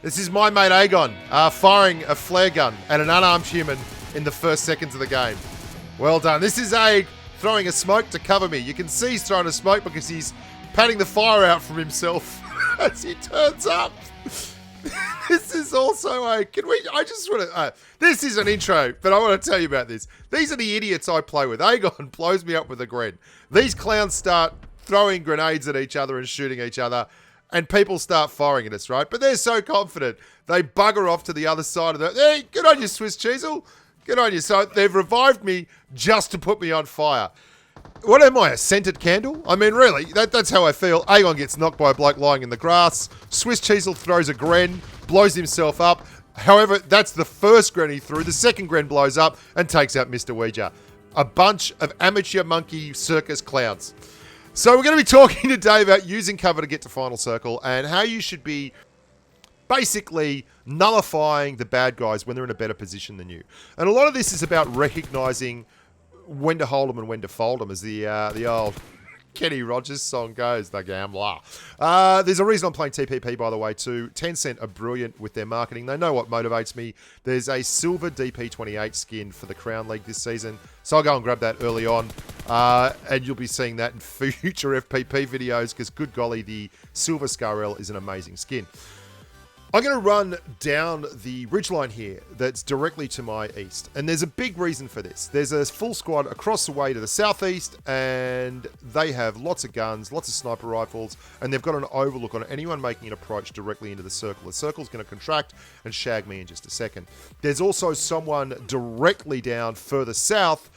This is my mate Aegon firing a flare gun at an unarmed human in the first seconds of the game. Well done. This is Aeg throwing a smoke to cover me. You can see he's throwing a smoke because he's patting the fire out from himself as he turns up. This is also a... this is an intro, but I want to tell you about this. These are the idiots I play with. Aegon blows me up with a gren. These clowns start throwing grenades at each other and shooting each other, and people start firing at us, right? But they're so confident, they bugger off to the other side of the... Hey, good on you, Swiss Cheezel. Good on you. So they've revived me just to put me on fire. What am I, a scented candle? I mean, really, that's how I feel. Aegon gets knocked by a bloke lying in the grass. Swiss Cheezel throws a gren, blows himself up. However, that's the first gren he threw. The second gren blows up and takes out Mr. Ouija. A bunch of amateur monkey circus clowns. So we're going to be talking today about using cover to get to Final Circle and how you should be basically nullifying the bad guys when they're in a better position than you. And a lot of this is about recognizing when to hold them and when to fold them, as the old Kenny Rogers song goes, the gambler. There's a reason I'm playing TPP, by the way, too. Tencent are brilliant with their marketing. They know what motivates me. There's a silver DP28 skin for the Crown League this season, so I'll go and grab that early on. And you'll be seeing that in future FPP videos, because good golly, the silver Scarrel is an amazing skin. I'm going to run down the ridgeline here that's directly to my east. And there's a big reason for this. There's a full squad across the way to the southeast, and they have lots of guns, lots of sniper rifles, and they've got an overlook on anyone making an approach directly into the circle. The circle's going to contract and shag me in just a second. There's also someone directly down further south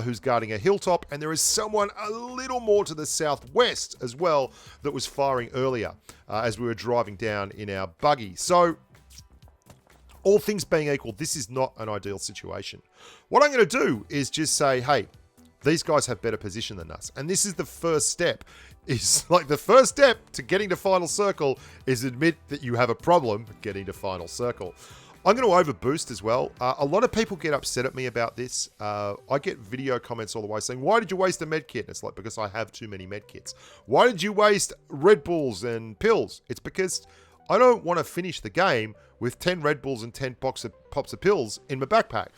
who's guarding a hilltop, and there is someone a little more to the southwest as well that was firing earlier as we were driving down in our buggy. So, all things being equal, this is not an ideal situation. What I'm going to do is just say, hey, these guys have better position than us. And this is the first step. Is like the first step to getting to Final Circle is admit that you have a problem getting to Final Circle. I'm going to overboost as well. A lot of people get upset at me about this. I get video comments all the way saying, why did you waste a med kit? And it's like, because I have too many med kits. Why did you waste Red Bulls and pills? It's because I don't want to finish the game with 10 Red Bulls and 10 pops of pills in my backpack.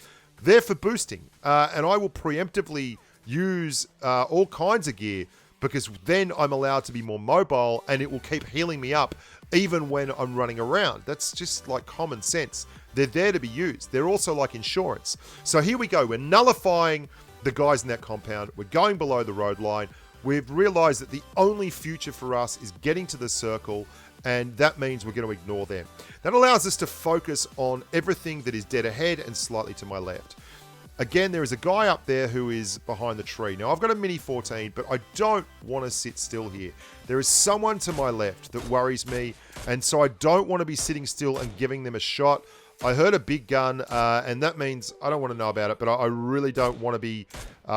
They're for boosting. And I will preemptively use all kinds of gear, because then I'm allowed to be more mobile and it will keep healing me up even when I'm running around. That's just like common sense. They're there to be used. They're also like insurance. So here we go. We're nullifying the guys in that compound. We're going below the road line. We've realized that the only future for us is getting to the circle, and that means we're going to ignore them. That allows us to focus on everything that is dead ahead and slightly to my left. Again, there is a guy up there who is behind the tree. Now, I've got a Mini 14, but I don't want to sit still here. There is someone to my left that worries me, and so I don't want to be sitting still and giving them a shot. I heard a big gun, and that means I don't want to know about it, but I really don't want to be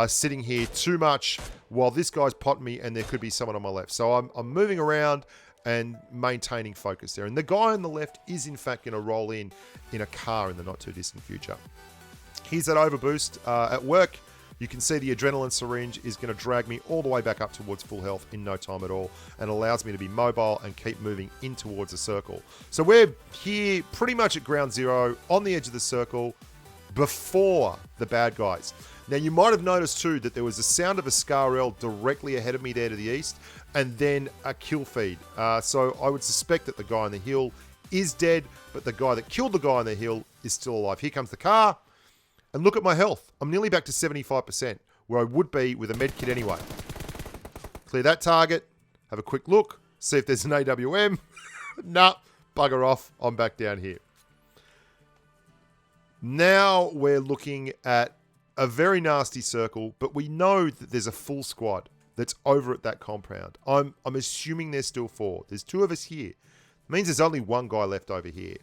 sitting here too much while this guy's potting me and there could be someone on my left. So I'm moving around and maintaining focus there. And the guy on the left is, in fact, going to roll in a car in the not-too-distant future. Here's that overboost. At work, you can see the adrenaline syringe is going to drag me all the way back up towards full health in no time at all, and allows me to be mobile and keep moving in towards the circle. So we're here pretty much at ground zero, on the edge of the circle, before the bad guys. Now, you might have noticed too that there was the sound of a Scarrel directly ahead of me there to the east, and then a kill feed. So I would suspect that the guy on the hill is dead, but the guy that killed the guy on the hill is still alive. Here comes the car. And look at my health. I'm nearly back to 75%, where I would be with a med kit anyway. Clear that target. Have a quick look. See if there's an AWM. Nah, bugger off. I'm back down here. Now we're looking at a very nasty circle, but we know that there's a full squad that's over at that compound. I'm assuming there's still 4. There's 2 of us here. It means there's only 1 guy left over here.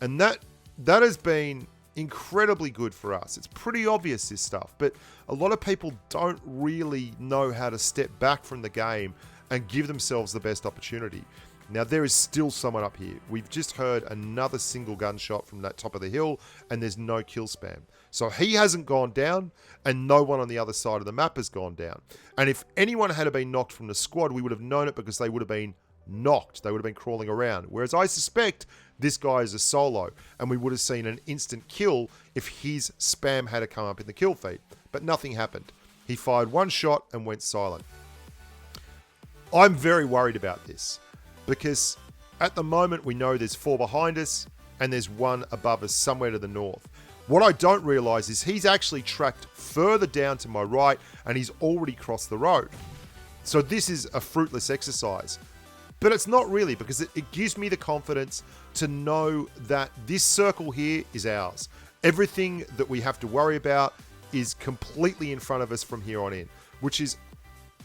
And that has been incredibly good for us. It's pretty obvious, this stuff, but a lot of people don't really know how to step back from the game and give themselves the best opportunity. Now, there is still someone up here. We've just heard another single gunshot from that top of the hill, and there's no kill spam. So he hasn't gone down, and no one on the other side of the map has gone down. And if anyone had been knocked from the squad, we would have known it, because they would have been knocked. They would have been crawling around. Whereas I suspect this guy is a solo, and we would have seen an instant kill if his spam had to come up in the kill feed. But nothing happened. He fired one shot and went silent. I'm very worried about this because at the moment we know there's 4 behind us and there's 1 above us somewhere to the north. What I don't realise is he's actually tracked further down to my right and he's already crossed the road. So this is a fruitless exercise. But it's not really, because it gives me the confidence to know that this circle here is ours. Everything that we have to worry about is completely in front of us from here on in, which is,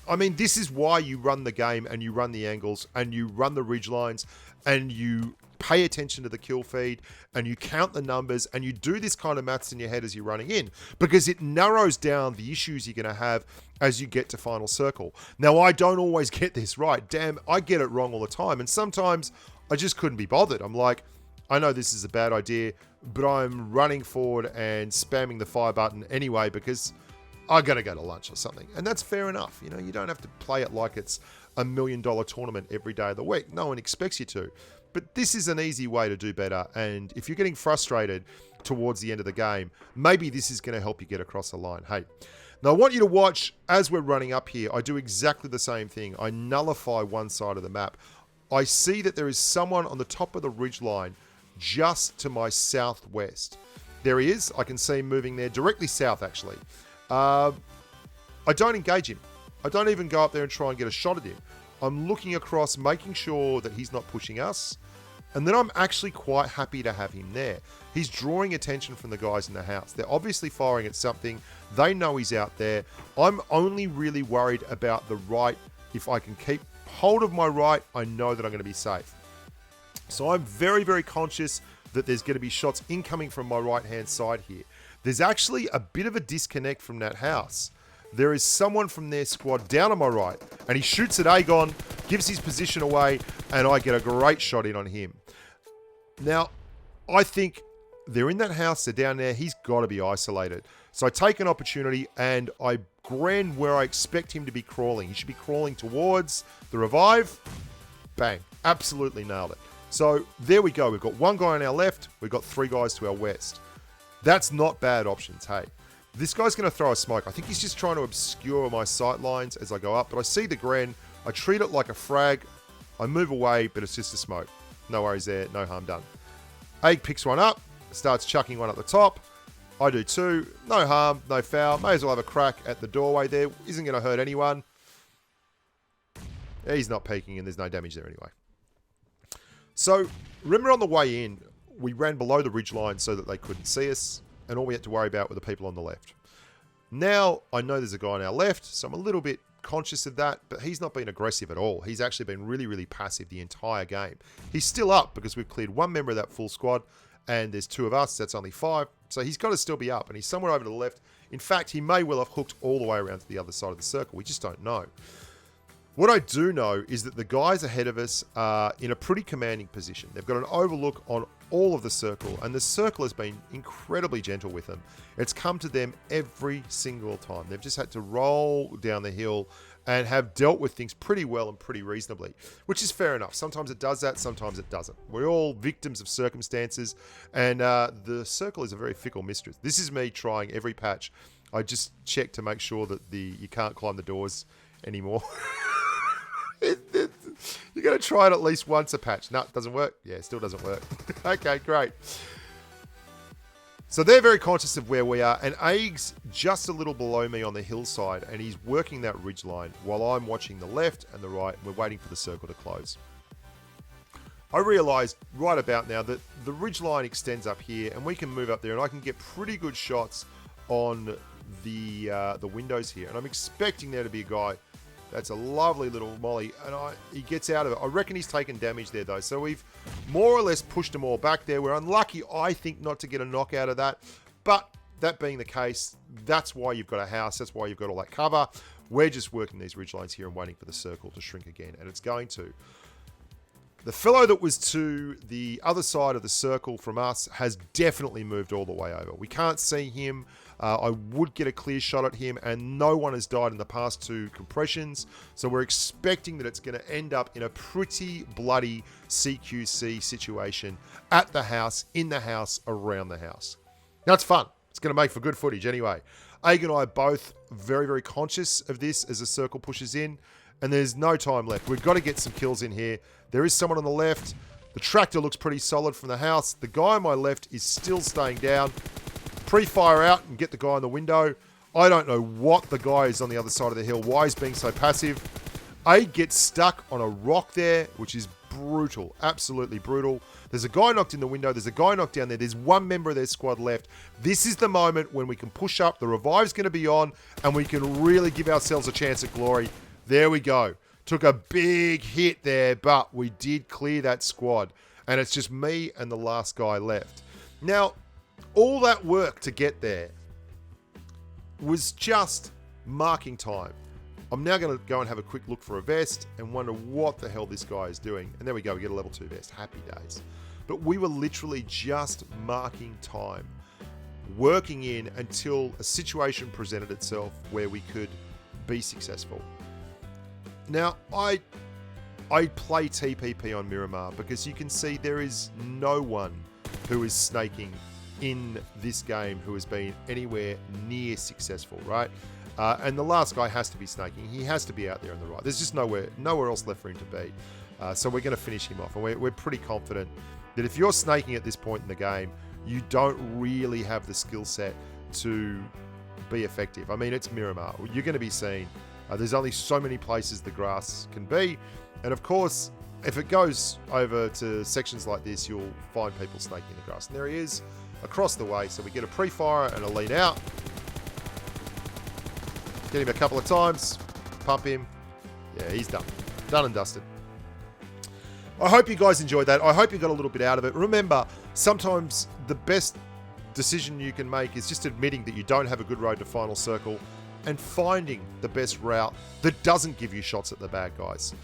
I mean, this is why you run the game and you run the angles and you run the ridge lines and you pay attention to the kill feed and you count the numbers and you do this kind of maths in your head as you're running in, because it narrows down the issues you're going to have as you get to final circle. Now, I don't always get this right. Damn, I get it wrong all the time. And sometimes I just couldn't be bothered. I'm like, I know this is a bad idea, but I'm running forward and spamming the fire button anyway because I got to go to lunch or something. And that's fair enough. You know, you don't have to play it like it's $1 million tournament every day of the week. No one expects you to. But this is an easy way to do better. And if you're getting frustrated towards the end of the game, maybe this is going to help you get across the line. Hey, now I want you to watch as we're running up here. I do exactly the same thing. I nullify one side of the map. I see that there is someone on the top of the ridge line just to my southwest. There he is. I can see him moving there, directly south actually. I don't engage him. I don't even go up there and try and get a shot at him. I'm looking across, making sure that he's not pushing us. And then I'm actually quite happy to have him there. He's drawing attention from the guys in the house. They're obviously firing at something. They know he's out there. I'm only really worried about the right. If I can keep hold of my right, I know that I'm going to be safe. So I'm very, very conscious that there's going to be shots incoming from my right-hand side here. There's actually a bit of a disconnect from that house. There is someone from their squad down on my right, and he shoots at Aegon, gives his position away, and I get a great shot in on him. Now, I think they're in that house, they're down there, he's got to be isolated. So I take an opportunity, and I grand where I expect him to be crawling. He should be crawling towards the revive. Bang. Absolutely nailed it. So there we go. We've got 1 guy on our left, we've got 3 guys to our west. That's not bad options, hey. This guy's going to throw a smoke. I think he's just trying to obscure my sight lines as I go up. But I see the Gren. I treat it like a frag. I move away, but it's just a smoke. No worries there. No harm done. Aig picks one up. Starts chucking one at the top. I do too. No harm. No foul. May as well have a crack at the doorway there. Isn't going to hurt anyone. He's not peeking and there's no damage there anyway. So, remember on the way in, we ran below the ridgeline so that they couldn't see us. And all we had to worry about were the people on the left. Now, I know there's a guy on our left, so I'm a little bit conscious of that, but he's not been aggressive at all. He's actually been really, really passive the entire game. He's still up because we've cleared 1 member of that full squad, and there's 2 of us, that's only 5. So he's got to still be up, and he's somewhere over to the left. In fact, he may well have hooked all the way around to the other side of the circle. We just don't know. What I do know is that the guys ahead of us are in a pretty commanding position. They've got an overlook on all of the circle, and the circle has been incredibly gentle with them. It's come to them every single time. They've just had to roll down the hill and have dealt with things pretty well and pretty reasonably, which is fair enough. Sometimes it does that, sometimes it doesn't. We're all victims of circumstances, and the circle is a very fickle mistress. This is me trying every patch. I just check to make sure that you can't climb the doors anymore. You're going to try it at least once a patch. No, it doesn't work. Yeah, it still doesn't work. Okay, great. So they're very conscious of where we are, and Aig's just a little below me on the hillside, and he's working that ridge line while I'm watching the left and the right, and we're waiting for the circle to close. I realised right about now that the ridge line extends up here, and we can move up there, and I can get pretty good shots on the windows here, and I'm expecting there to be a guy. That's a lovely little molly, and he gets out of it. I reckon he's taken damage there, though. So we've more or less pushed them all back there. We're unlucky, I think, not to get a knock out of that. But that being the case, that's why you've got a house. That's why you've got all that cover. We're just working these ridge lines here and waiting for the circle to shrink again, and it's going to. The fellow that was to the other side of the circle from us has definitely moved all the way over. We can't see him. I would get a clear shot at him, and no one has died in the past 2 compressions. So we're expecting that it's going to end up in a pretty bloody CQC situation at the house, in the house, around the house. Now, it's fun. It's going to make for good footage anyway. Aig and I are both very, very conscious of this as the circle pushes in, and there's no time left. We've got to get some kills in here. There is someone on the left. The tractor looks pretty solid from the house. The guy on my left is still staying down. Pre-fire out and get the guy on the window. I don't know what the guy is on the other side of the hill. Why he's being so passive. Aig gets stuck on a rock there, which is brutal. Absolutely brutal. There's a guy knocked in the window. There's a guy knocked down there. There's one member of their squad left. This is the moment when we can push up. The revive's going to be on, and we can really give ourselves a chance at glory. There we go. Took a big hit there, but we did clear that squad. And it's just me and the last guy left. Now, all that work to get there was just marking time. I'm now going to go and have a quick look for a vest and wonder what the hell this guy is doing. And there we go, we get a level 2 vest. Happy days. But we were literally just marking time, working in until a situation presented itself where we could be successful. Now, I play TPP on Miramar because you can see there is no one who is snaking in this game who has been anywhere near successful, right? And the last guy has to be snaking. He has to be out there on the right. There's just nowhere else left for him to be. So we're going to finish him off. And we're pretty confident that if you're snaking at this point in the game, you don't really have the skill set to be effective. I mean, it's Miramar. You're going to be seen. There's only so many places the grass can be. And of course, if it goes over to sections like this, you'll find people snaking in the grass. And there he is, across the way. So we get a pre-fire and a lean out. Get him a couple of times. Pump him. Yeah, he's done. Done and dusted. I hope you guys enjoyed that. I hope you got a little bit out of it. Remember, sometimes the best decision you can make is just admitting that you don't have a good road to final circle and finding the best route that doesn't give you shots at the bad guys.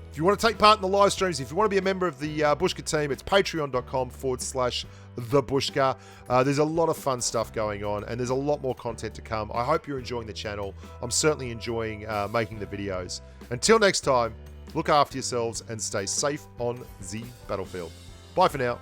If you want to take part in the live streams, if you want to be a member of the Bushka team, it's patreon.com/thebushka. There's a lot of fun stuff going on, and there's a lot more content to come. I hope you're enjoying the channel. I'm certainly enjoying making the videos. Until next time, look after yourselves and stay safe on the battlefield. Bye for now.